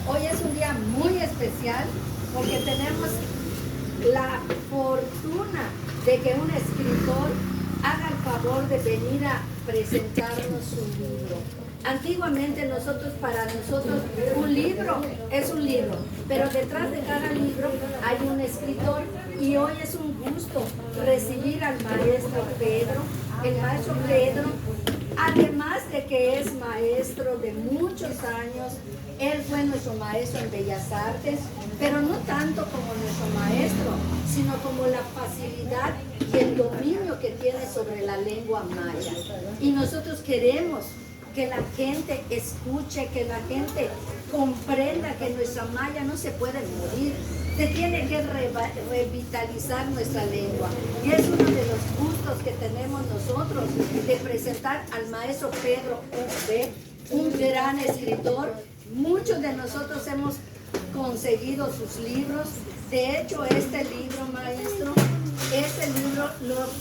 Hoy es un día muy especial porque tenemos la fortuna de que un escritor haga el favor de venir a presentarnos su libro. Antiguamente para nosotros un libro es un libro, pero detrás de cada libro hay un escritor y hoy es un gusto recibir al maestro Pedro. El maestro Pedro, además de que es maestro de muchos años, él fue nuestro maestro en Bellas Artes, pero no tanto como nuestro maestro, sino como la facilidad y el dominio que tiene sobre la lengua maya. Y nosotros queremos que la gente escuche, que la gente comprenda que nuestra maya no se puede morir. Se tiene que revitalizar nuestra lengua. Y es uno de los gustos que tenemos nosotros de presentar al maestro Pedro Ufé, un gran escritor. Muchos de nosotros hemos conseguido sus libros. De hecho, este libro, maestro,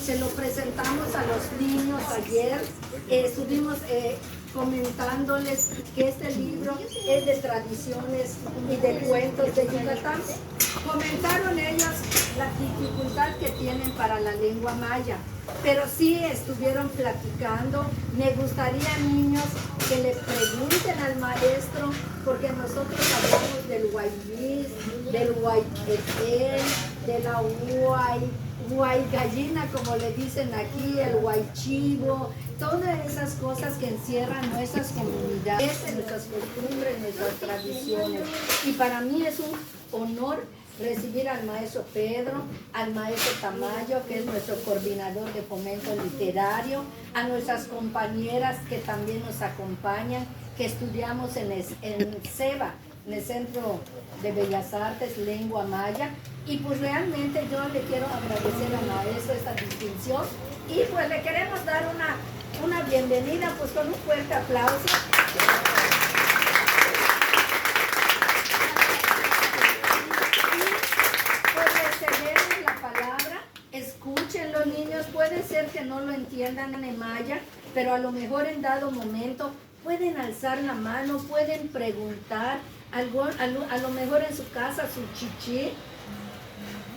se lo presentamos a los niños ayer. Estuvimos comentándoles que este libro es de tradiciones y de cuentos de Yucatán. Comentaron ellos la dificultad que tienen para la lengua maya, pero sí estuvieron platicando. Me gustaría, niños, que le pregunten al maestro, porque nosotros hablamos del guaymis, del guayquetel, de la guaygallina, como le dicen aquí, el guaychivo, todas esas cosas que encierran nuestras comunidades, nuestras costumbres, nuestras tradiciones. Y para mí es un honor recibir al maestro Pedro, al maestro Tamayo, que es nuestro coordinador de fomento literario, a nuestras compañeras que también nos acompañan, que estudiamos en CEBA, en el Centro de Bellas Artes, Lengua Maya. Y pues realmente yo le quiero agradecer al maestro esta distinción y pues le queremos dar una bienvenida pues con un fuerte aplauso. Escúchenlo, niños, puede ser que no lo entiendan en maya, pero a lo mejor en dado momento pueden alzar la mano, pueden preguntar, a lo mejor en su casa su chichi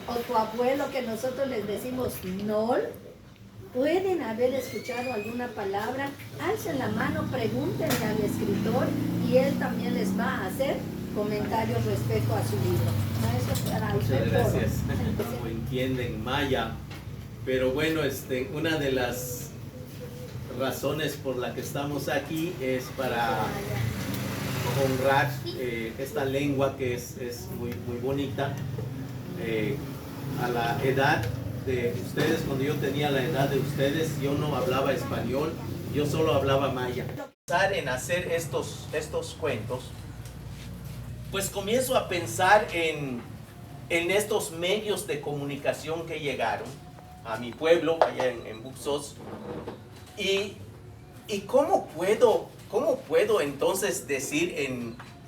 o tu abuelo, que nosotros les decimos nol, pueden haber escuchado alguna palabra. Alcen la mano, pregúntenle al escritor y él también les va a hacer comentarios respecto a su libro. Muchas gracias. No entienden maya, pero bueno, una de las razones por la que estamos aquí es para honrar esta lengua que es muy, muy bonita. A la edad de ustedes, cuando yo tenía la edad de ustedes, yo no hablaba español, yo solo hablaba maya. Pensar en hacer estos cuentos, pues comienzo a pensar en estos medios de comunicación que llegaron a mi pueblo, allá en Buxos, y cómo puedo entonces decir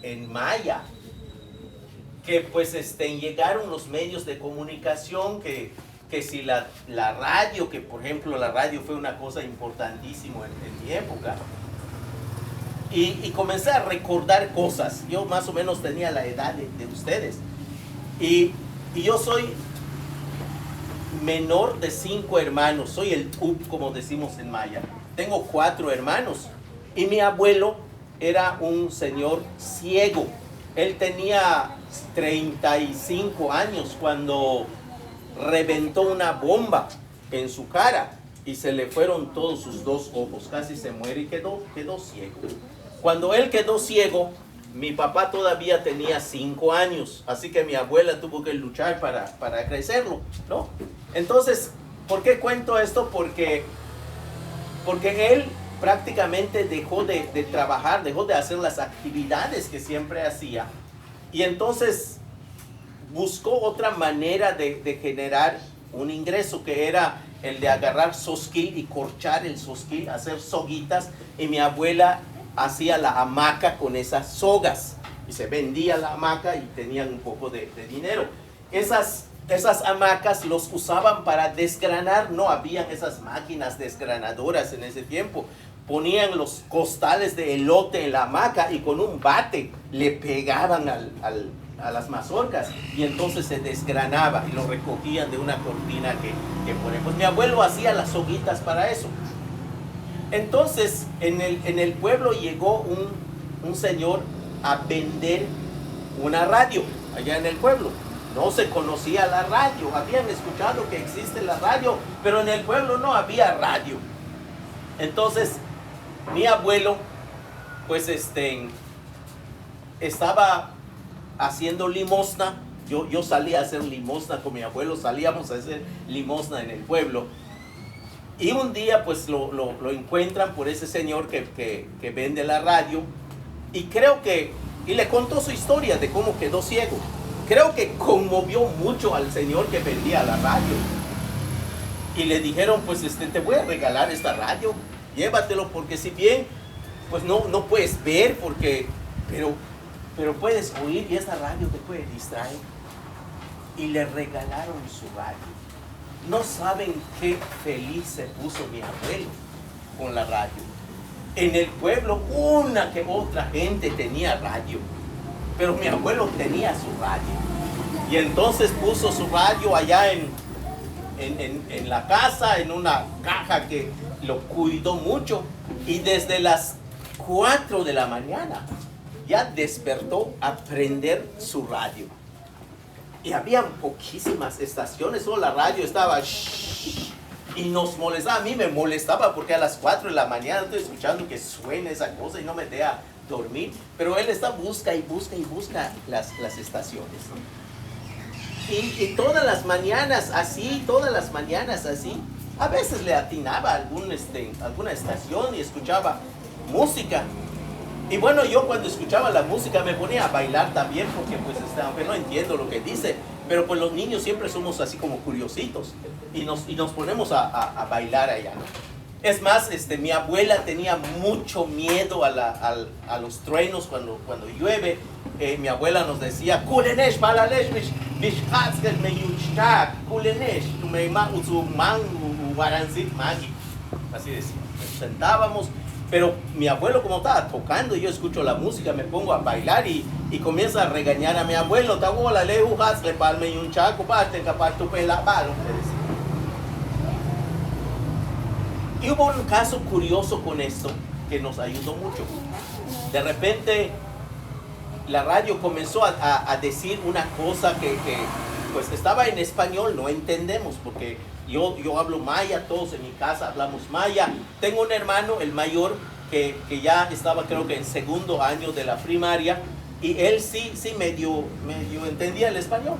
en maya que pues llegaron los medios de comunicación, que si la radio, que por ejemplo la radio fue una cosa importantísima en mi época, y comencé a recordar cosas. Yo más o menos tenía la edad de ustedes, y yo soy menor de 5 hermanos, soy el tup, como decimos en maya. Tengo 4 hermanos, y mi abuelo era un señor ciego. Él tenía 35 años cuando reventó una bomba en su cara y se le fueron todos sus 2 ojos, casi se muere y quedó ciego. Cuando él quedó ciego, mi papá todavía tenía 5 años, así que mi abuela tuvo que luchar para crecerlo, ¿no? Entonces, ¿por qué cuento esto? Porque él prácticamente dejó de trabajar, dejó de hacer las actividades que siempre hacía, y entonces buscó otra manera de generar un ingreso, que era el de agarrar sosquil y corchar el sosquil, hacer soguitas, y mi abuela hacía la hamaca con esas sogas, y se vendía la hamaca y tenían un poco de dinero. Esas hamacas los usaban para desgranar. No habían esas máquinas desgranadoras en ese tiempo. ponían los costales de elote en la hamaca y con un bate le pegaban a las mazorcas y entonces se desgranaba y lo recogían de una cortina que ponen. Pues mi abuelo hacía las soguitas para eso. Entonces en el pueblo llegó un señor a vender una radio allá en el pueblo. No se conocía la radio, habían escuchado que existe la radio, pero en el pueblo no había radio. Entonces mi abuelo pues estaba haciendo limosna. Yo salía a hacer limosna con mi abuelo, salíamos a hacer limosna en el pueblo. Y un día pues lo encuentran por ese señor que vende la radio. Y le contó su historia de cómo quedó ciego. Creo que conmovió mucho al señor que vendía la radio. Y le dijeron, pues te voy a regalar esta radio, llévatelo, porque si bien pues no puedes ver, pero puedes oír y esta radio te puede distraer. Y le regalaron su radio. No saben qué feliz se puso mi abuelo con la radio. En el pueblo una que otra gente tenía radio, pero mi abuelo tenía su radio. Y entonces puso su radio allá en la casa, en una caja que lo cuidó mucho. Y desde las 4 de la mañana ya despertó a prender su radio. Y había poquísimas estaciones, solo la radio estaba y nos molestaba. A mí me molestaba porque a las 4 de la mañana estoy escuchando que suene esa cosa y no me deja dormir. Pero él busca las estaciones. Y todas las mañanas así, a veces le atinaba alguna estación y escuchaba música. Y bueno, yo cuando escuchaba la música me ponía a bailar también, porque pues aunque no entiendo lo que dice, pero pues los niños siempre somos así como curiositos y nos ponemos a bailar allá, ¿no? Es más, mi abuela tenía mucho miedo a los truenos cuando llueve. Mi abuela nos decía, "Kulenesh, balalesh, mishkatzkel, meyuchak, kulenesh, tumeima, uzumang, ubaranzit, magi." Así decía. Nos sentábamos. Pero mi abuelo, como estaba tocando, yo escucho la música, me pongo a bailar y comienza a regañar a mi abuelo. Y hubo un caso curioso con esto que nos ayudó mucho. De repente la radio comenzó a decir una cosa que pues estaba en español, no entendemos porque yo hablo maya, todos en mi casa hablamos maya. Tengo un hermano, el mayor, que ya estaba creo que en segundo año de la primaria y él sí medio entendía el español.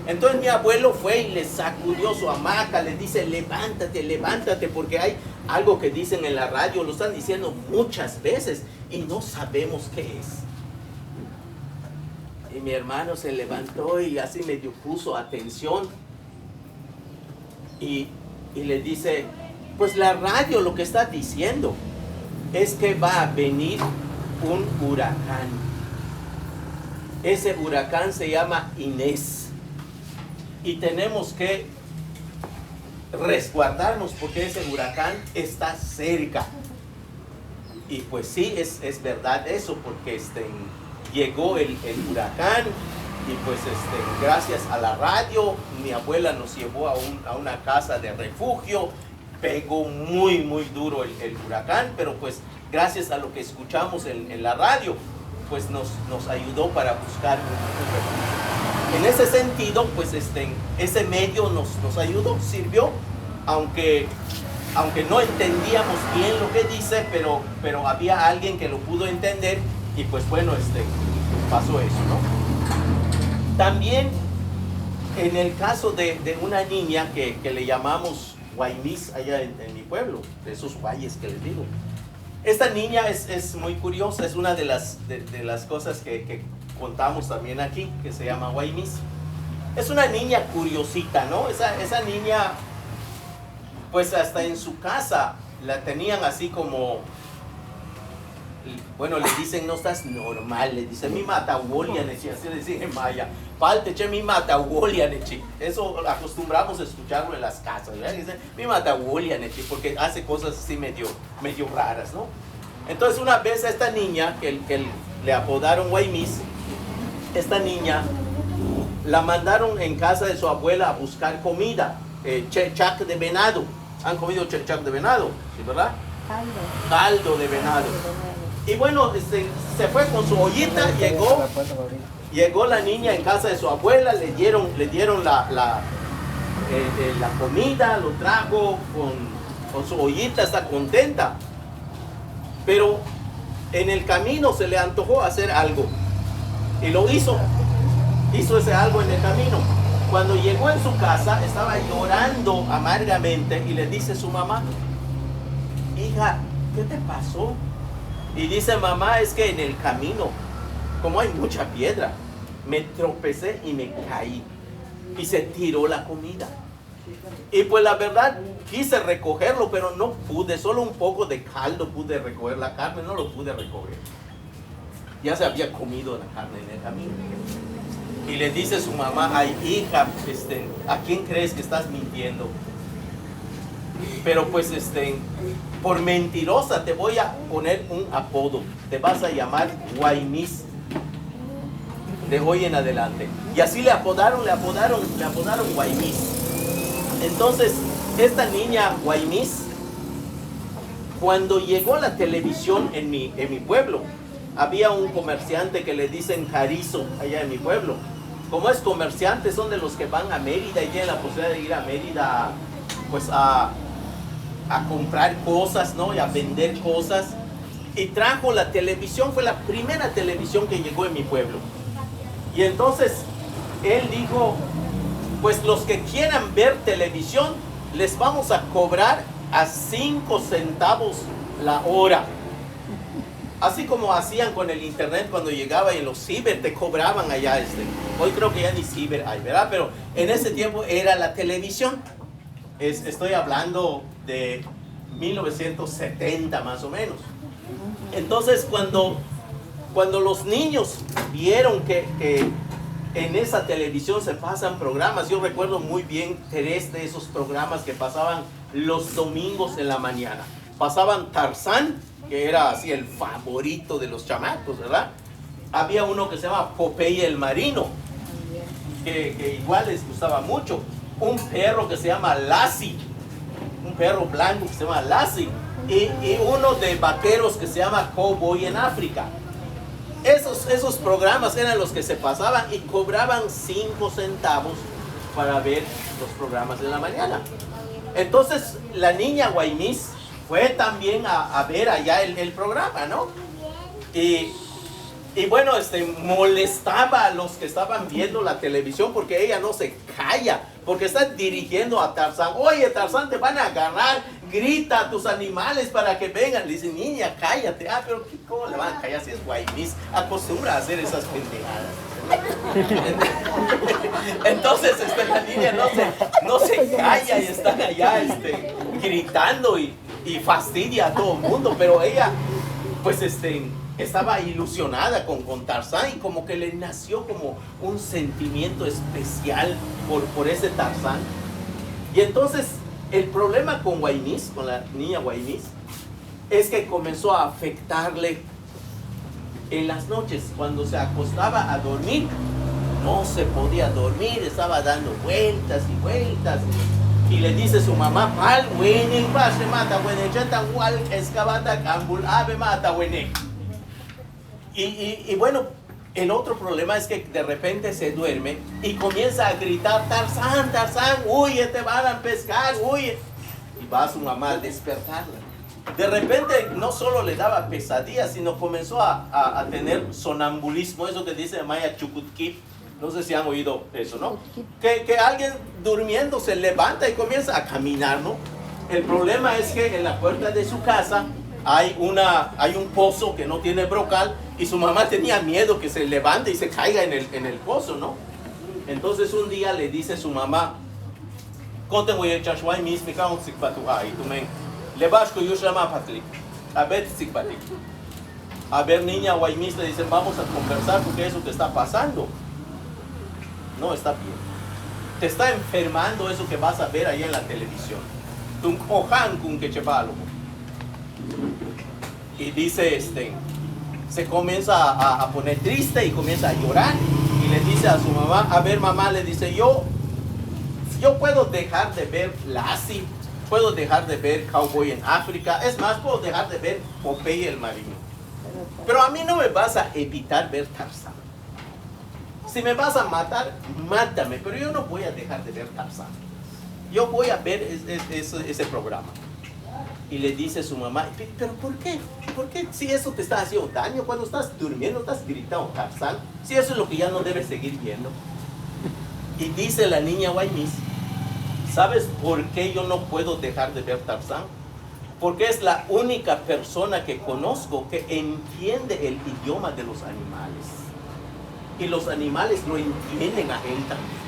Entonces mi abuelo fue y le sacudió su hamaca, le dice, levántate, porque hay algo que dicen en la radio, lo están diciendo muchas veces y no sabemos qué es. Y mi hermano se levantó y así medio puso atención y le dice, pues la radio lo que está diciendo es que va a venir un huracán. Ese huracán se llama Inés y tenemos que resguardarnos porque ese huracán está cerca. Y pues sí, es verdad eso, porque llegó el huracán y pues gracias a la radio mi abuela nos llevó a una casa de refugio. Pegó muy duro el huracán, pero pues gracias a lo que escuchamos en la radio pues nos ayudó para buscar un refugio. En ese sentido pues ese medio nos ayudó, sirvió, aunque no entendíamos bien lo que dice, pero había alguien que lo pudo entender y pues bueno, pasó eso, ¿no? También en el caso de una niña que le llamamos Guaymis allá en mi pueblo, de esos guayes que les digo. Esta niña es muy curiosa, es una de las cosas que contamos también aquí, que se llama Guaymis. Es una niña curiosita, ¿no? Esa niña, pues hasta en su casa la tenían así como bueno, le dicen, no estás normal, le dicen, mi mata nechi, así le dicen en maya, palte che mi mata nechi. Eso acostumbramos a escucharlo en las casas, ¿verdad? Dicen, mi mata nechi, porque hace cosas así medio raras, ¿no? Entonces una vez a esta niña, que le apodaron Guaymis, esta niña la mandaron en casa de su abuela a buscar comida, chac de venado. ¿Han comido chac de venado? ¿Sí, verdad? Caldo de venado. Y bueno, se fue con su ollita, llegó la niña en casa de su abuela, le dieron la comida, lo trajo con su ollita, está contenta. Pero en el camino se le antojó hacer algo y lo hizo ese algo en el camino. Cuando llegó en su casa estaba llorando amargamente y le dice a su mamá, hija, ¿qué te pasó? Y dice, mamá, es que en el camino, como hay mucha piedra, me tropecé y me caí y se tiró la comida. Y pues la verdad quise recogerlo, pero no pude, solo un poco de caldo pude recoger, la carne no lo pude recoger. Ya se había comido la carne en el camino. Y le dice su mamá, ay hija, ¿a quién crees que estás mintiendo? Pero pues por mentirosa te voy a poner un apodo, te vas a llamar Guaymis de hoy en adelante. Y así le apodaron Guaymis. Entonces, esta niña Guaymis, cuando llegó la televisión en mi pueblo, había un comerciante que le dicen Jarizo allá en mi pueblo. Como es comerciante, son de los que van a Mérida y tienen la posibilidad de ir a Mérida, pues a comprar cosas, ¿no? Y a vender cosas. Y trajo la televisión, fue la primera televisión que llegó en mi pueblo. Y entonces él dijo, pues los que quieran ver televisión, les vamos a cobrar a 5 centavos la hora. Así como hacían con el internet cuando llegaba y en los ciber te cobraban allá. Hoy creo que ya ni ciber hay, ¿verdad? Pero en ese tiempo era la televisión. Estoy hablando de 1970 más o menos. Entonces cuando los niños vieron que en esa televisión se pasan programas, yo recuerdo muy bien 3 de esos programas que pasaban los domingos en la mañana. Pasaban Tarzán, que era así el favorito de los chamacos, ¿verdad? Había uno que se llama Popeye el Marino, que igual les gustaba mucho. Un perro que se llama Lassie, un perro blanco que se llama Lassie, y uno de vaqueros que se llama Cowboy en África. Esos programas eran los que se pasaban y cobraban 5 centavos para ver los programas de la mañana. Entonces la niña Guaymis fue también a ver allá el programa, ¿no? Y bueno, molestaba a los que estaban viendo la televisión porque ella no se calla, porque está dirigiendo a Tarzán. Oye, Tarzán, te van a agarrar, grita a tus animales para que vengan. Le dice, niña, cállate. Ah, pero ¿cómo le van a callar si es Guaymis? Acostumbra a hacer esas pendejadas. Entonces la niña no se calla y están allá gritando y fastidia a todo el mundo, pero ella pues estaba ilusionada con Tarzán y como que le nació como un sentimiento especial por ese Tarzán. Y entonces el problema con Guaymis, con la niña Guaymis, es que comenzó a afectarle en las noches. Cuando se acostaba a dormir, no se podía dormir, estaba dando vueltas y vueltas. Y le dice su mamá, pal, winning, se mata, excavata, cambul, ave, mata, winning. Y bueno, el otro problema es que de repente se duerme y comienza a gritar, Tarzán, Tarzán, huye, te van a pescar, huye. Y va su mamá a despertarla. De repente no solo le daba pesadillas, sino comenzó a tener sonambulismo, eso que dice Maya Chucutkip. No sé si han oído eso, ¿no? Que alguien durmiendo se levanta y comienza a caminar, ¿no? El problema es que en la puerta de su casa hay un pozo que no tiene brocal y su mamá tenía miedo que se levante y se caiga en el pozo, ¿no? Entonces un día le dice su mamá, A ver, niña Guaymis, le dicen, vamos a conversar porque eso te está pasando. No está bien. Te está enfermando eso que vas a ver ahí en la televisión. Y dice, se comienza a poner triste y comienza a llorar. Y le dice a su mamá, a ver mamá, le dice, yo puedo dejar de ver Lassie, puedo dejar de ver Cowboy en África, es más, puedo dejar de ver Popeye el Marino. Pero a mí no me vas a evitar ver Tarzán. Si me vas a matar, mátame, pero yo no voy a dejar de ver Tarzán. Yo voy a ver ese programa. Y le dice su mamá, ¿pero por qué? ¿Por qué si eso te está haciendo daño? Cuando estás durmiendo, estás gritando Tarzán. Si eso es lo que ya no debes seguir viendo. Y dice la niña Guaymis, ¿sabes por qué yo no puedo dejar de ver Tarzán? Porque es la única persona que conozco que entiende el idioma de los animales. Y los animales lo entienden a él también.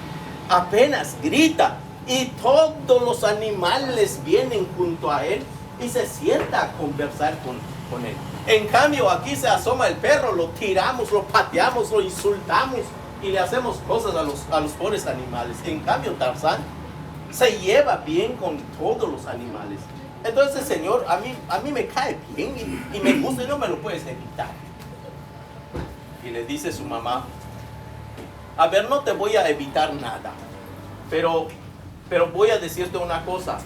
Apenas grita y todos los animales vienen junto a él y se sienta a conversar con él. En cambio, aquí se asoma el perro, lo tiramos, lo pateamos, lo insultamos y le hacemos cosas a los pobres animales. En cambio, Tarzán se lleva bien con todos los animales. Entonces, Señor, a mí me cae bien y me gusta y no me lo puedes evitar. Y le dice su mamá, a ver, no te voy a evitar nada, pero voy a decirte una cosa.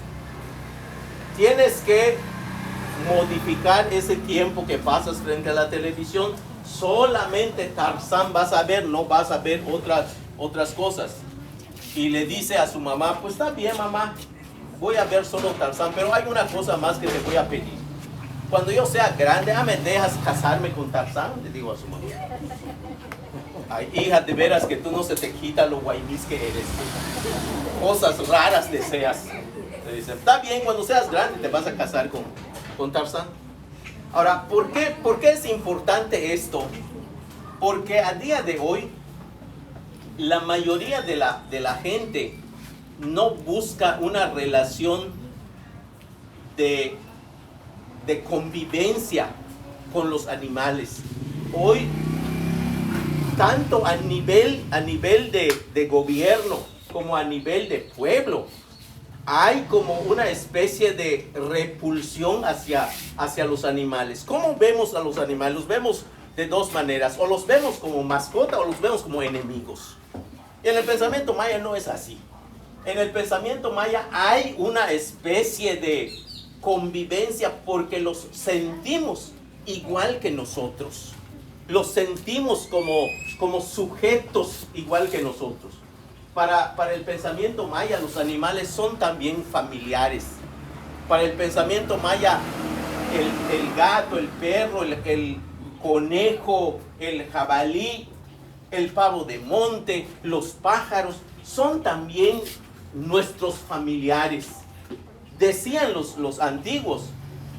Tienes que modificar ese tiempo que pasas frente a la televisión. Solamente Tarzán vas a ver, no vas a ver otras cosas. Y le dice a su mamá, pues está bien mamá, voy a ver solo Tarzán, pero hay una cosa más que te voy a pedir. Cuando yo sea grande, ¿me dejas casarme con Tarzán? Le digo a su mamá. Ay, hija, de veras que tú no se te quita lo Guaymis que eres. Cosas raras deseas. Le dicen, está bien, cuando seas grande te vas a casar con Tarzán. Ahora, ¿por qué es importante esto? Porque a día de hoy, la mayoría de la gente no busca una relación de convivencia con los animales. Hoy, tanto a nivel de gobierno como a nivel de pueblo, hay como una especie de repulsión hacia los animales. ¿Cómo vemos a los animales? Los vemos de dos maneras. O los vemos como mascota o los vemos como enemigos. Y en el pensamiento maya no es así. En el pensamiento maya hay una especie de convivencia porque los sentimos igual que nosotros. Los sentimos como sujetos igual que nosotros. Para el pensamiento maya, los animales son también familiares. Para el pensamiento maya, el gato, el perro, el conejo, el jabalí, el pavo de monte, los pájaros, son también nuestros familiares. Decían los antiguos,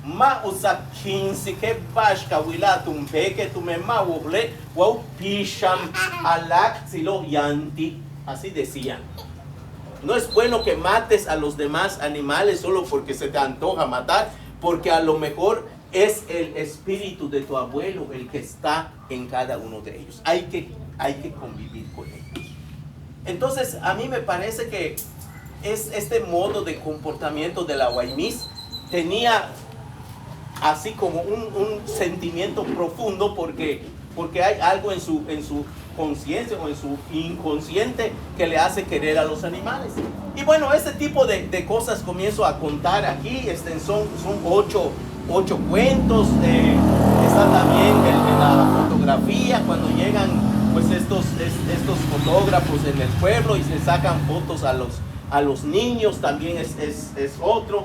ma usakinsi que bashka wilatum peke tumema woble wau pisham alak silo yanti. Así decían. No es bueno que mates a los demás animales solo porque se te antoja matar, porque a lo mejor es el espíritu de tu abuelo el que está en cada uno de ellos. Hay que convivir con ellos. Entonces, a mí me parece que este modo de comportamiento de la Guaymis tenía así como un sentimiento profundo porque hay algo en su conciencia o en su inconsciente que le hace querer a los animales. Y bueno, este tipo de cosas comienzo a contar aquí. Son 8 cuentos. Está también en la fotografía cuando llegan pues estos fotógrafos en el pueblo y se sacan fotos a los niños, también es otro.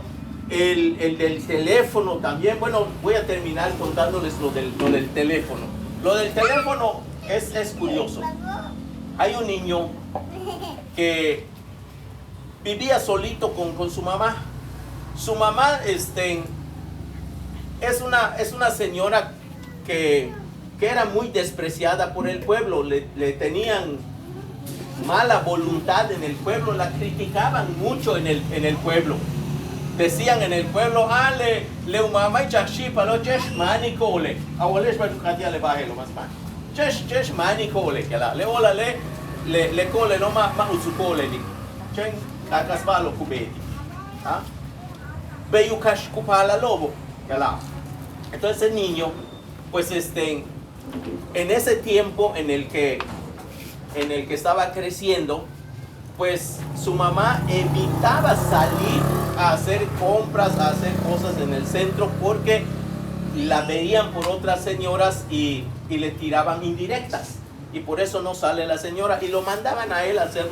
El del teléfono también. Bueno, voy a terminar contándoles lo del teléfono. Lo del teléfono es curioso. Hay un niño que vivía solito con su mamá. Su mamá es una señora que era muy despreciada por el pueblo. Le tenían mala voluntad en el pueblo, la criticaban mucho en el pueblo. decían en el pueblo, le umamay chachipa lo chesh manicole, abueles va tu katia le baje lo más mal, chesh manicole que le ola le cole no ma usukole ni, chen akasbalo kubeti, ¿ah? Beyukash kupala lobo, que la. Entonces el niño, pues en ese tiempo en el que estaba creciendo, pues su mamá evitaba salir a hacer compras, a hacer cosas en el centro porque la veían por otras señoras y le tiraban indirectas. Y por eso no sale la señora y lo mandaban a él a hacer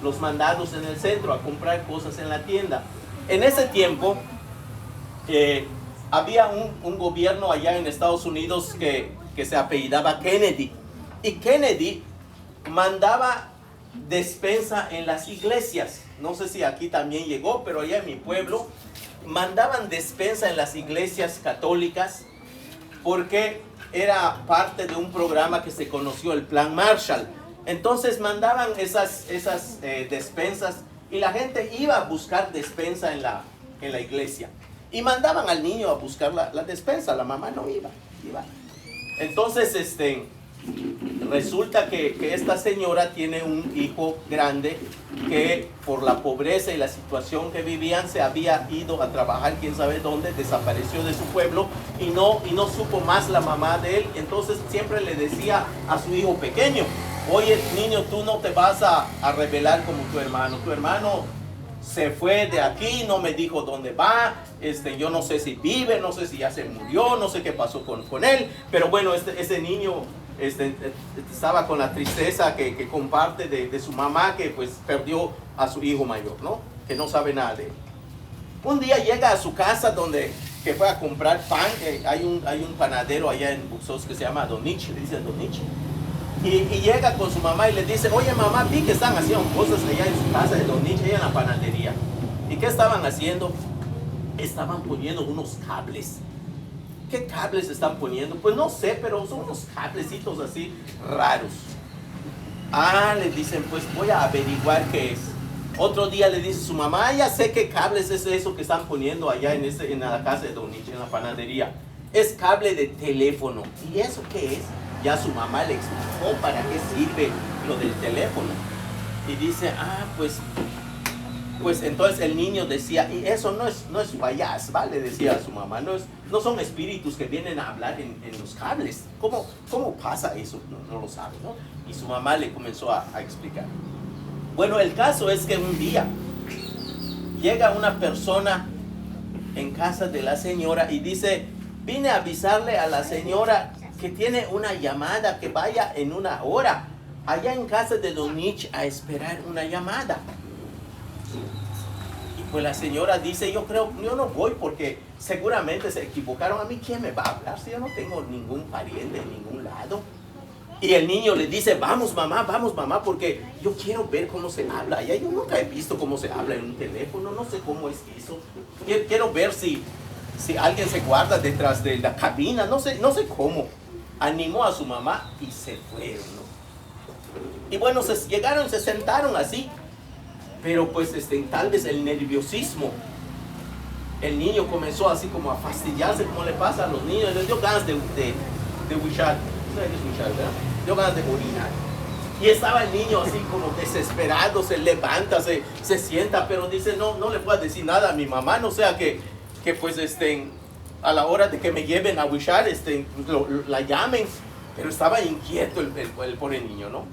los mandados en el centro, a comprar cosas en la tienda. En ese tiempo había un gobierno allá en Estados Unidos que se apellidaba Kennedy. Y Kennedy mandaba despensa en las iglesias. No sé si aquí también llegó, pero allá en mi pueblo mandaban despensa en las iglesias católicas porque era parte de un programa que se conoció, el Plan Marshall. Entonces mandaban esas despensas y la gente iba a buscar despensa en la iglesia. Y mandaban al niño a buscar la despensa, la mamá no iba. Entonces resulta que esta señora tiene un hijo grande que por la pobreza y la situación que vivían se había ido a trabajar quién sabe dónde, desapareció de su pueblo y no supo más la mamá de él. Entonces siempre le decía a su hijo pequeño, oye niño, tú no te vas a rebelar como tu hermano se fue de aquí, no me dijo dónde va, yo no sé si vive, no sé si ya se murió, no sé qué pasó con él, pero bueno, ese niño estaba con la tristeza que comparte de su mamá, que pues perdió a su hijo mayor, ¿no? Que no sabe nada de él. Un día llega a su casa que fue a comprar pan, hay un panadero allá en Buxos que se llama Donich, le dicen Donich. Y llega con su mamá y le dice, oye mamá, vi que están haciendo cosas allá en su casa de Don Nietzsche, allá en la panadería. ¿Y qué estaban haciendo? Estaban poniendo unos cables. ¿Qué cables están poniendo? Pues no sé, pero son unos cablecitos así raros. Le dicen, pues voy a averiguar qué es. Otro día le dice su mamá, ya sé qué cables es eso que están poniendo allá en la casa de Don Nietzsche, en la panadería. Es cable de teléfono. ¿Y eso qué es? Ya su mamá le explicó para qué sirve lo del teléfono. Y dice, pues entonces el niño decía, y eso no es guayas, ¿vale? Decía su mamá, no son espíritus que vienen a hablar en los cables. ¿Cómo pasa eso? No lo sabe, ¿no? Y su mamá le comenzó a explicar. Bueno, el caso es que un día llega una persona en casa de la señora y dice, vine a avisarle a la señora que tiene una llamada, que vaya en 1 hora allá en casa de Don Nietzsche a esperar una llamada. Y pues la señora dice, yo no voy porque seguramente se equivocaron. A mí, ¿quién me va a hablar si yo no tengo ningún pariente en ningún lado? Y el niño le dice, vamos mamá, porque yo quiero ver cómo se habla. Ya yo nunca he visto cómo se habla en un teléfono, no sé cómo es eso. Quiero ver si alguien se guarda detrás de la cabina, no sé cómo. Animó a su mamá y se fueron, ¿no? Y bueno, llegaron, se sentaron así, pero pues tal vez el nerviosismo, el niño comenzó así como a fastidiarse, como le pasa a los niños, les dio ganas de huichar, ¿sabes qué es huichar, verdad? Dio ganas de orinar. Y estaba el niño así como desesperado, se levanta, se sienta, pero dice, no le puedo decir nada a mi mamá, no sea que pues a la hora de que me lleven a huichar, la llamen. Pero estaba inquieto el pobre niño, ¿no?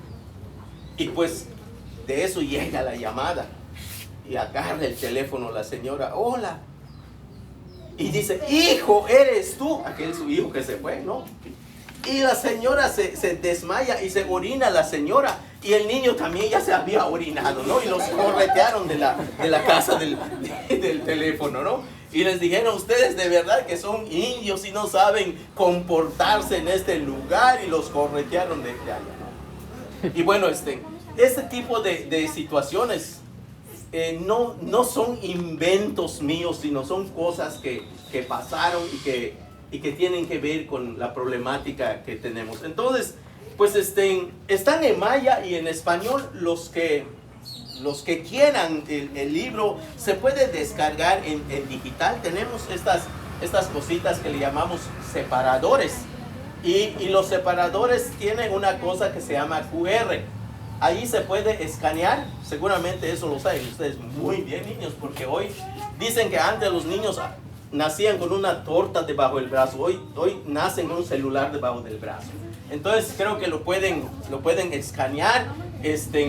Y pues de eso llega la llamada y agarra el teléfono la señora, hola. Y dice, hijo, ¿eres tú? Aquel su hijo que se fue, ¿no? Y la señora se desmaya y se orina la señora. Y el niño también ya se había orinado, ¿no? Y los corretearon de la casa del teléfono, ¿no? Y les dijeron, ustedes de verdad que son indios y no saben comportarse en este lugar. Y los corretearon de allá, ¿no? Y bueno, este tipo de situaciones no son inventos míos, sino son cosas que pasaron y que tienen que ver con la problemática que tenemos. Entonces, pues están en maya y en español los que los que quieran el libro, se puede descargar en digital. Tenemos estas cositas que le llamamos separadores. Y los separadores tienen una cosa que se llama QR. Ahí se puede escanear. Seguramente eso lo saben ustedes muy bien, niños, porque hoy dicen que antes los niños nacían con una torta debajo del brazo. Hoy nacen con un celular debajo del brazo. Entonces creo que lo pueden escanear,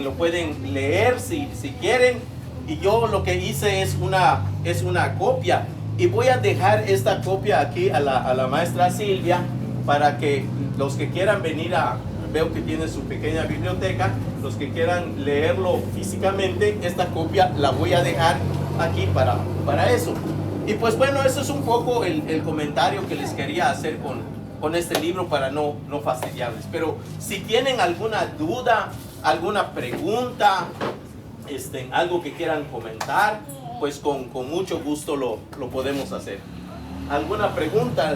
lo pueden leer si quieren. Y yo lo que hice es una copia. Y voy a dejar esta copia aquí a la maestra Silvia, para que los que quieran venir veo que tiene su pequeña biblioteca, los que quieran leerlo físicamente, esta copia la voy a dejar aquí para eso. Y pues bueno, eso es un poco el comentario que les quería hacer con este libro para no fastidiarles. Pero si tienen alguna duda, alguna pregunta, algo que quieran comentar, pues con mucho gusto lo podemos hacer. ¿Alguna pregunta?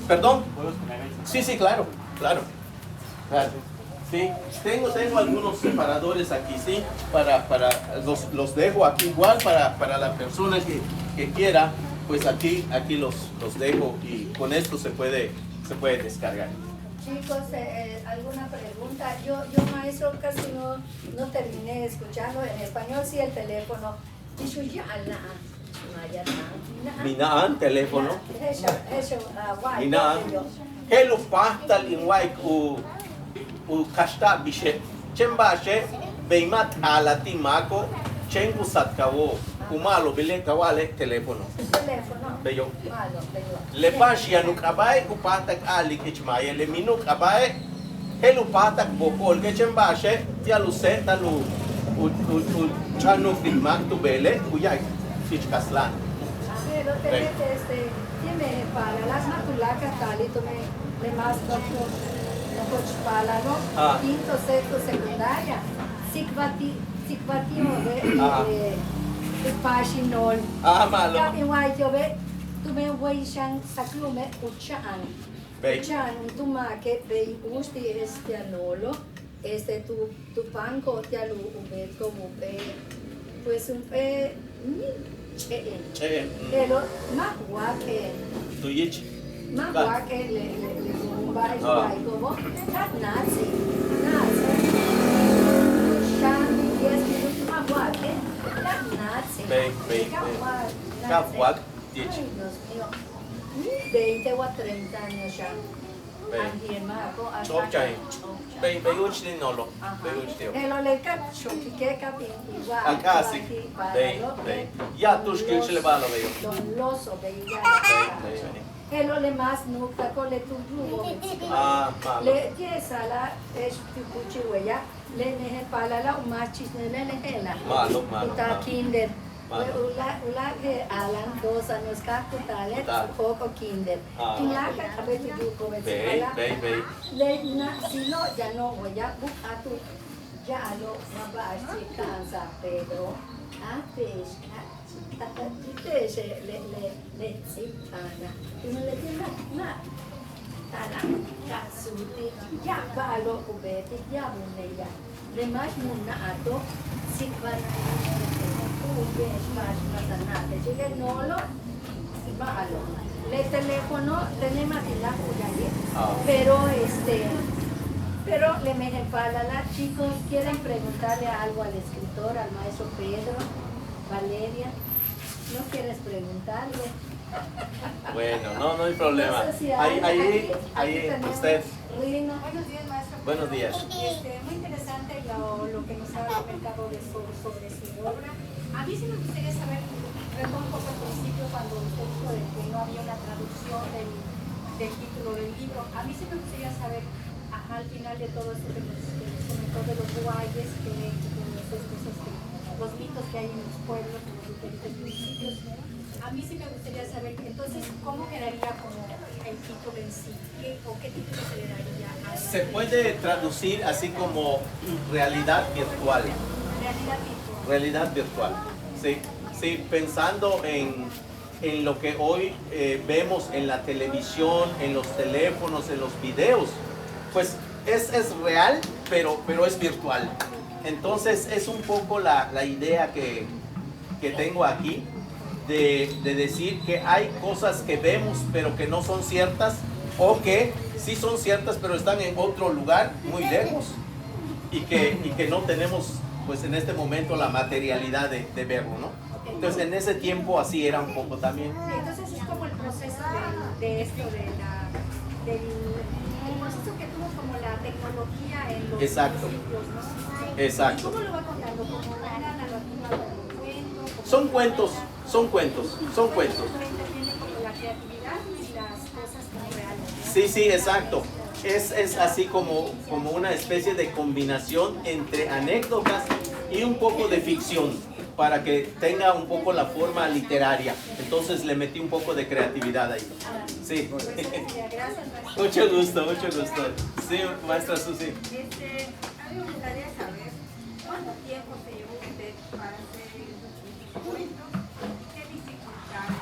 ¿Perdón? Sí, claro. Sí, tengo algunos separadores aquí, sí, los dejo aquí igual para la persona que quiera, pues aquí los dejo y con esto se puede descargar. Chicos, ¿alguna pregunta? Yo maestro casi no terminé escuchando en español, sí el teléfono. Minaan teléfono. Minaan. Hello pastal in white u kashta bishe. Chembashe beimat alati mako chengu satkawo. Umalo bile kawale teléfono. Teléfono. Bello. Malo. Le pashi anuk abai upatak ali kichmaye le minuk abai helu patak bokol ke chembashe tialu setalu u chanu filmak tu bele uyai fichkaslan. Pero tiene para las matulacas tal y tome le más no para no quinto sexto secundaria sikvati de paginol malo. Kami wai yo ve tu me wai shang saklume uchan tu ma que ve usti anolo tu panco te alu ube como pe pues un pe pero más guaque tu yich más guaque le bomba y como nazi shang 10 minutos más guaque nazi Kapuak yich 20 o 30 años ya Chopchay. Bay uch din nolo. Bay uch dio. Elo le kat chopike kapin igual. Acá sí. Bay. Ya tus que se le va lo veo. Don loso veía. Elo le más nukta con le tu yugo. Malo. Le tiesala es tu puchi huella. Le nehe palala umachis ne le hela. Malo. Uta kinder. Ula que Alan 2 años capitales poco kinder. Tinaka abe tu yugo Bay. Le na silo ya no voy a tu ya lo mabasi cansa Pedro antes le sitana y no le tiene nada tala kasuti ya balo ubeti ya muneya le más munato sikvana ube más matanate llegue no lo malo le teléfono tenemos la pero le me la chicos quieren preguntarle algo al escritor, al maestro Pedro, Valeria, ¿no quieres preguntarle? Bueno, no hay problema. Ahí usted. Rino. Buenos días, maestro. Buenos días. Muy interesante lo que nos ha comentado sobre su obra. A mí sí me gustaría saber, recuerdo un poco al principio cuando usted dijo de que no había una traducción del título del libro. A mí sí me gustaría saber, al final de todo esto que nos comentó de los guayes, los mitos que hay en los pueblos, en los diferentes municipios. A mí sí me gustaría saber, entonces, ¿cómo quedaría como el título en sí? ¿O qué título se le daría a él? Se puede traducir así como realidad virtual. Realidad virtual. Sí, pensando en lo que hoy vemos en la televisión, en los teléfonos, en los videos, pues es real, pero es virtual. Entonces es un poco la idea que tengo aquí de decir que hay cosas que vemos pero que no son ciertas, o que sí son ciertas pero están en otro lugar muy lejos y que no tenemos pues en este momento la materialidad de verlo, ¿no? Entonces en ese tiempo así era un poco también. Entonces es como el proceso de esto, del proceso que tuvo como la tecnología en los Exacto. municipios, ¿no? Exacto. ¿Y cómo lo va contando? ¿Como una narrativa de un cuento? Son cuentos. Tiene como la creatividad y las cosas como reales, ¿no? Sí, exacto. Es así como una especie de combinación entre anécdotas y un poco de ficción, para que tenga un poco la forma literaria. Entonces le metí un poco de creatividad ahí. Sí. Pues, gracias, maestra. Mucho gusto. Sí, maestra Susi. A mí me gustaría saber cuánto tiempo se llevó usted para hacer el cuento, qué dificultades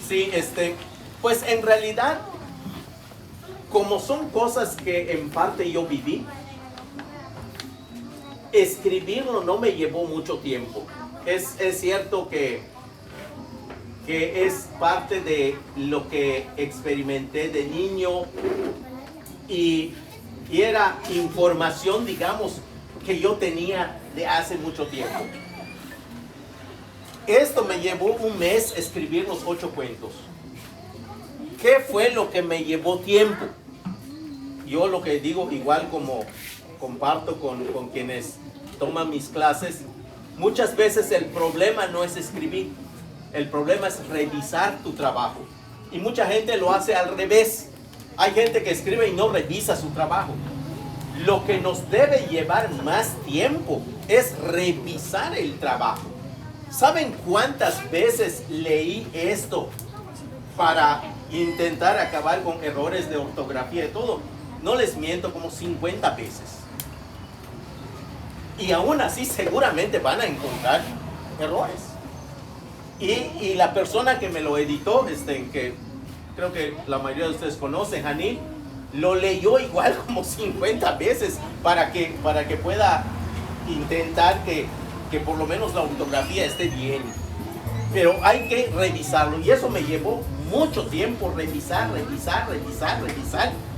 Sí, pues en realidad, como son cosas que en parte yo viví, escribirlo no me llevó mucho tiempo. Es cierto que es parte de lo que experimenté de niño y era información, digamos, que yo tenía de hace mucho tiempo. Esto me llevó un mes escribir los 8 cuentos. ¿Qué fue lo que me llevó tiempo? Yo lo que digo, igual como comparto con quienes toman mis clases, muchas veces el problema no es escribir, el problema es revisar tu trabajo. Y mucha gente lo hace al revés. Hay gente que escribe y no revisa su trabajo. Lo que nos debe llevar más tiempo es revisar el trabajo. ¿Saben cuántas veces leí esto para intentar acabar con errores de ortografía y todo? No les miento, como 50 veces. Y aún así seguramente van a encontrar errores. Y la persona que me lo editó, que creo que la mayoría de ustedes conocen, Janil, lo leyó igual como 50 veces para que pueda intentar que por lo menos la ortografía esté bien. Pero hay que revisarlo y eso me llevó mucho tiempo, revisar.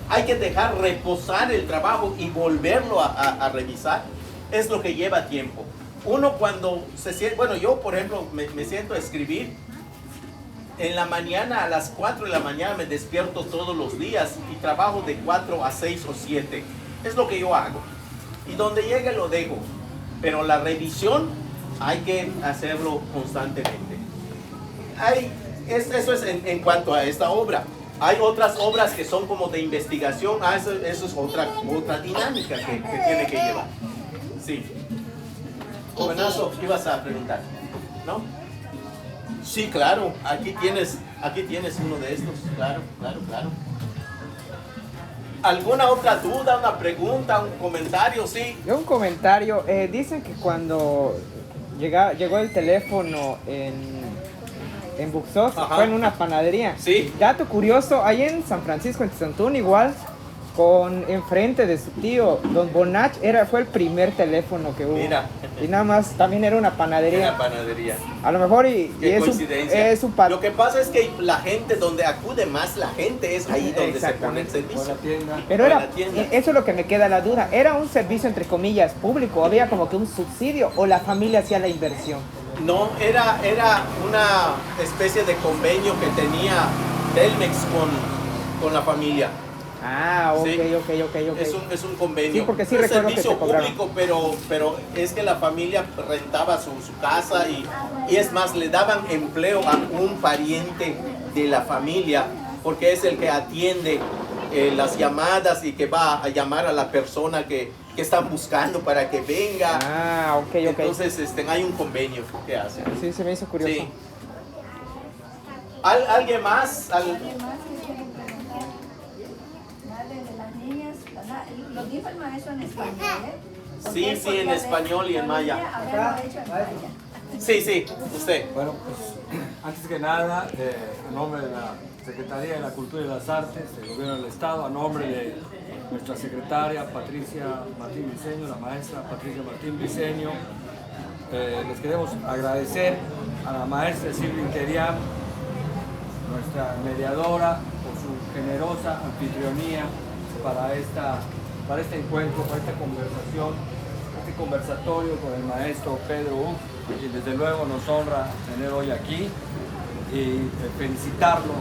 Hay que dejar reposar el trabajo y volverlo a revisar. Es lo que lleva tiempo. Uno cuando se siente, bueno, yo por ejemplo me siento a escribir en la mañana, a las 4 de la mañana me despierto todos los días y trabajo de 4 a 6 o 7. Es lo que yo hago. Y donde llegue lo dejo. Pero la revisión hay que hacerlo constantemente. Eso es en cuanto a esta obra. Hay otras obras que son como de investigación. Eso es otra dinámica que tiene que llevar. Sí. Buenazo, ibas a preguntar, ¿no? Sí, claro. Aquí tienes uno de estos. Claro. ¿Alguna otra duda, una pregunta, un comentario? Sí. Yo un comentario. Dicen que cuando llegó el teléfono en Buxos, fue en una panadería. Sí. Dato curioso, ahí en San Francisco, en Tizantún, igual, enfrente de su tío, Don Bonach, fue el primer teléfono que hubo. Mira. Y nada más, también era una panadería. Una panadería. A lo mejor y Qué es coincidencia. Lo que pasa es que la gente, donde acude más la gente, es ahí donde se pone el servicio. Por la tienda. Pero la tienda. eso es lo que me queda la duda. ¿Era un servicio entre comillas público? ¿Había como que un subsidio o la familia hacía la inversión? No, era una especie de convenio que tenía Telmex con la familia. Ah, ok, Sí. ok. Es un convenio. Sí, porque sí es recuerdo que servicio te cobraron. público, pero es que la familia rentaba su casa y es más, le daban empleo a un pariente de la familia, porque es el que atiende las llamadas y que va a llamar a la persona que están buscando para que venga. Ah, ok. Entonces hay un convenio que hace. Sí, se me hizo curioso. Sí. ¿Alguien más? De las niñas, lo dijo el maestro en español, ¿eh? Sí, en español y en maya. Sí, usted. Bueno, pues antes que nada, en nombre de la Secretaría de la Cultura y las Artes, del Gobierno del Estado, a nombre de nuestra secretaria Patricia Martín Briceño, la maestra Patricia Martín Briceño. Les queremos agradecer a la maestra Silvia Interian, nuestra mediadora, por su generosa anfitrionía para este encuentro, para esta conversación, este conversatorio con el maestro Pedro Uch, y desde luego nos honra tener hoy aquí y felicitarlo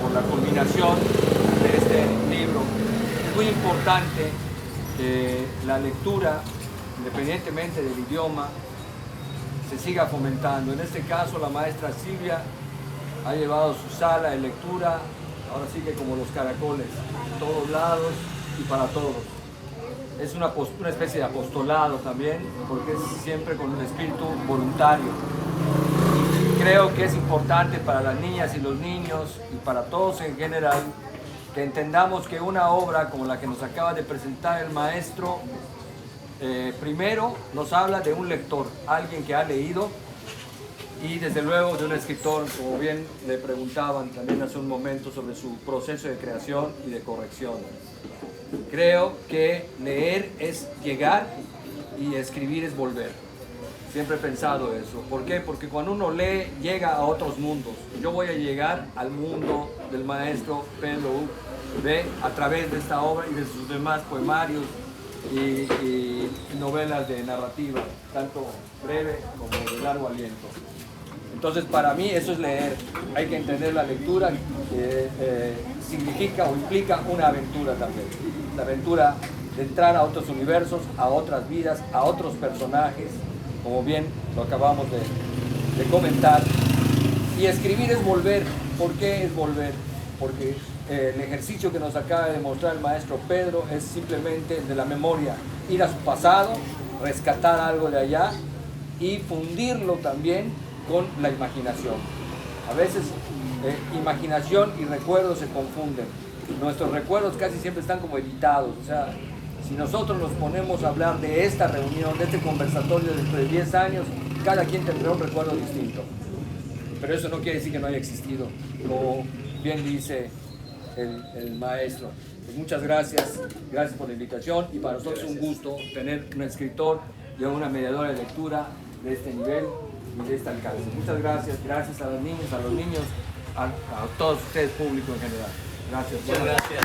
por la culminación de este libro. Es muy importante que la lectura, independientemente del idioma, se siga fomentando. En este caso, la maestra Silvia ha llevado su sala de lectura, ahora sí que como los caracoles, a todos lados y para todos. Es una especie de apostolado también, porque es siempre con un espíritu voluntario. Creo que es importante para las niñas y los niños y para todos en general que entendamos que una obra como la que nos acaba de presentar el maestro, primero nos habla de un lector, alguien que ha leído, y desde luego de un escritor, como bien le preguntaban también hace un momento sobre su proceso de creación y de corrección. Creo que leer es llegar y escribir es volver. Siempre he pensado eso. ¿Por qué? Porque cuando uno lee, llega a otros mundos. Yo voy a llegar al mundo del maestro Pedro Uch a través de esta obra y de sus demás poemarios y novelas de narrativa, tanto breve como de largo aliento. Entonces, para mí eso es leer. Hay que entender la lectura, significa o implica una aventura también. La aventura de entrar a otros universos, a otras vidas, a otros personajes, como bien lo acabamos de comentar. Y escribir es volver. ¿Por qué es volver? Porque el ejercicio que nos acaba de mostrar el maestro Pedro es simplemente de la memoria, ir a su pasado, rescatar algo de allá y fundirlo también con la imaginación. A veces imaginación y recuerdos se confunden. Nuestros recuerdos casi siempre están como editados. O sea, si nosotros nos ponemos a hablar de esta reunión, de este conversatorio dentro de 10 años, cada quien tendrá un recuerdo distinto. Pero eso no quiere decir que no haya existido, como bien dice el maestro. Pues muchas gracias por la invitación, y para nosotros es un gusto tener un escritor y una mediadora de lectura de este nivel y de este alcance. Muchas gracias a las niñas, a los niños, a todos ustedes, público en general. Gracias. Muchas gracias.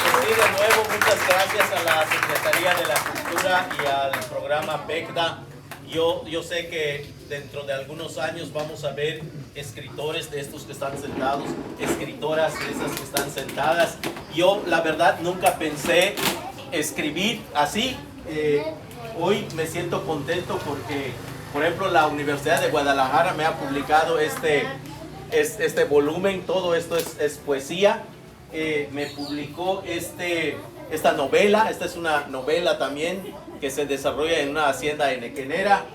Pues sí, de nuevo, muchas gracias a la Secretaría de la Cultura y al programa PECDA. Yo sé que dentro de algunos años vamos a ver escritores de estos que están sentados, escritoras de esas que están sentadas. Yo, la verdad, nunca pensé escribir así. Hoy me siento contento porque, por ejemplo, la Universidad de Guadalajara me ha publicado este volumen. Todo esto es poesía. Me publicó esta novela. Esta es una novela también que se desarrolla en una hacienda enequenera.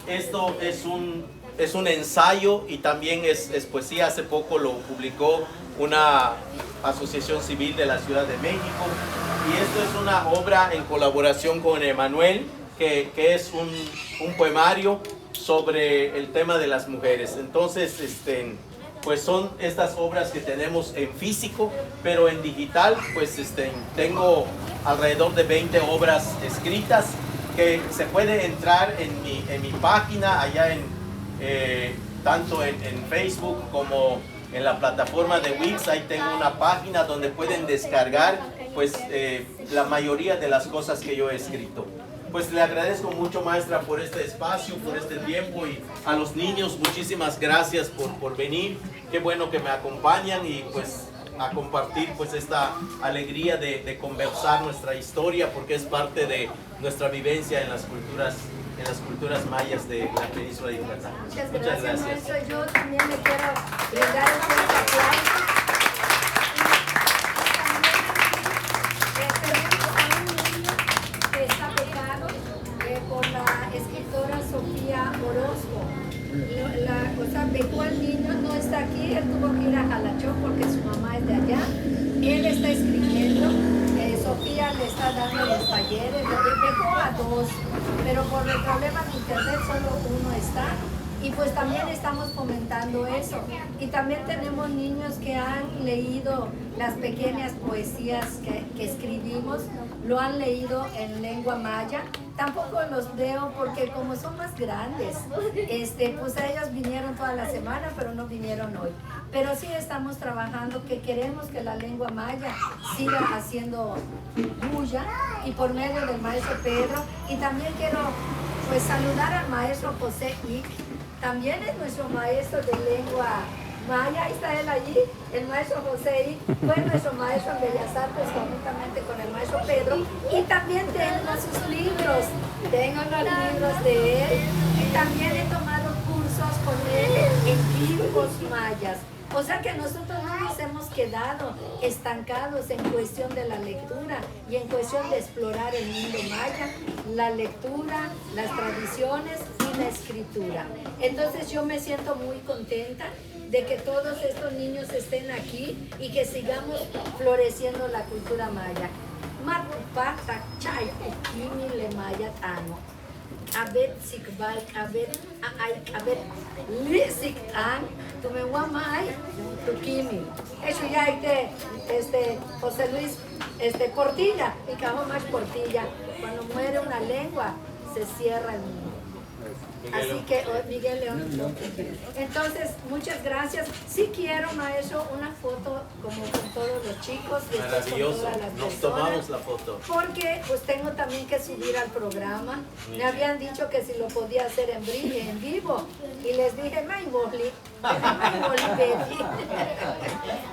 Esto es un ensayo y también es poesía. Hace poco lo publicó una asociación civil de la Ciudad de México. Y esto es una obra en colaboración con Emanuel, que es un poemario sobre el tema de las mujeres. Entonces, pues son estas obras que tenemos en físico, pero en digital, pues tengo alrededor de 20 obras escritas que se puede entrar en mi página, allá tanto en Facebook como en la plataforma de Wix. Ahí tengo una página donde pueden descargar pues la mayoría de las cosas que yo he escrito. Pues le agradezco mucho, maestra, por este espacio, por este tiempo, y a los niños muchísimas gracias por venir. Qué bueno que me acompañan y pues a compartir pues esta alegría de conversar nuestra historia, porque es parte de nuestra vivencia en las culturas mayas de la península de Yucatán. Muchas gracias, maestro. Yo también le quiero brindar un fuerte aplauso. Por la escritora Sofía Orozco. Becó al niño, no está aquí, él tuvo que ir a Jalachón porque su mamá es de allá. Él está escribiendo, Sofía le está dando los talleres, becó a 2, pero por el problema de internet solo uno está. Y pues también estamos fomentando eso. Y también tenemos niños que han leído las pequeñas poesías que escribimos, lo han leído en lengua maya. Tampoco los veo porque como son más grandes, pues ellos vinieron toda la semana, pero no vinieron hoy. Pero sí estamos trabajando que queremos que la lengua maya siga haciendo bulla, y por medio del maestro Pedro. Y también quiero pues saludar al maestro José Ick, también es nuestro maestro de lengua maya. Ahí está él allí, el maestro José Ick, fue nuestro maestro en Bellas Artes conjuntamente con el maestro Pedro. Y también tengo sus libros, tengo los libros de él, y también he tomado cursos con él en libros mayas. O sea que nosotros no nos hemos quedado estancados en cuestión de la lectura y en cuestión de explorar el mundo maya, la lectura, las tradiciones y la escritura. Entonces yo me siento muy contenta de que todos estos niños estén aquí y que sigamos floreciendo la cultura maya. Matupata chay ukimi le maya tano. Abet sikbal abet lisik an tumewamay tukimi. Eso ya José Luis Portilla, y cabo más Portilla. Cuando muere una lengua se cierra el mundo. Así que Miguel León. Entonces, muchas gracias. Sí quiero, maestro, una foto como con todos los chicos. Maravilloso. Con todas las Nos personas, tomamos la foto. porque pues tengo también que subir al programa. Me habían dicho que si lo podía hacer en vivo. Y les dije, baby.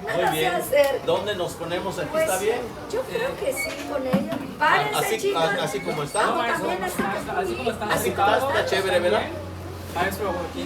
Muy bien. ¿Dónde nos ponemos? ¿Aquí Pues, está bien? yo creo que sí, con ellos. Párense, chicos. Así como está. También Así como está Así sentado. está chévere, ¿verdad? Maestro, aquí